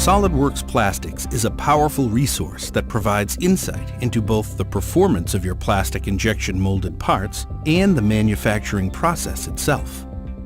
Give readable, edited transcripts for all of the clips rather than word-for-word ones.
SOLIDWORKS Plastics is a powerful resource that provides insight into both the performance of your plastic injection molded parts and the manufacturing process itself.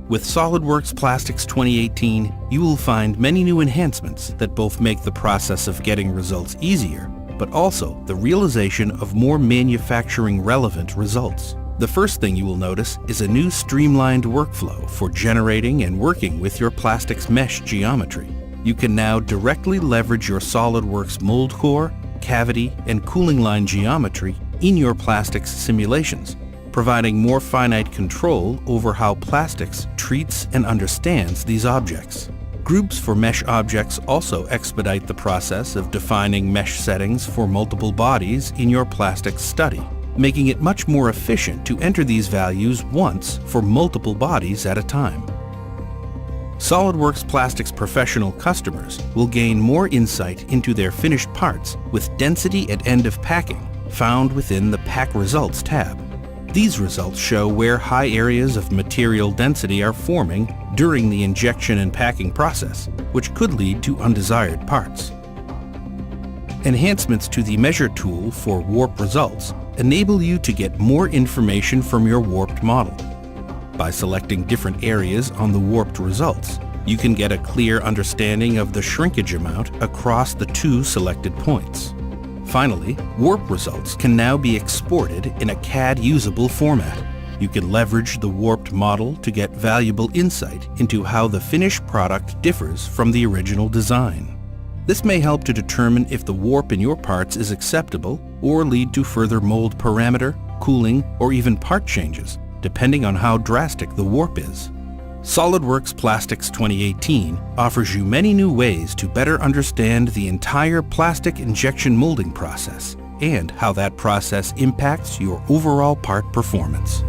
With SOLIDWORKS Plastics 2018, you will find many new enhancements that both make the process of getting results easier, but also the realization of more manufacturing-relevant results. The first thing you will notice is a new streamlined workflow for generating and working with your plastics mesh geometry. You can now directly leverage your SOLIDWORKS mold core, cavity, and cooling line geometry in your plastics simulations, providing more finite control over how plastics treats and understands these objects. Groups for mesh objects also expedite the process of defining mesh settings for multiple bodies in your plastics study, making it much more efficient to enter these values once for multiple bodies at a time. SOLIDWORKS Plastics professional customers will gain more insight into their finished parts with density at end of packing found within the Pack Results tab. These results show where high areas of material density are forming during the injection and packing process, which could lead to undesired parts. Enhancements to the measure tool for warp results enable you to get more information from your warped model. By selecting different areas on the warped results, you can get a clear understanding of the shrinkage amount across the two selected points. Finally, warp results can now be exported in a CAD-usable format. You can leverage the warped model to get valuable insight into how the finished product differs from the original design. This may help to determine if the warp in your parts is acceptable or lead to further mold parameter, cooling, or even part changes, depending on how drastic the warp is. SOLIDWORKS Plastics 2018 offers you many new ways to better understand the entire plastic injection molding process and how that process impacts your overall part performance.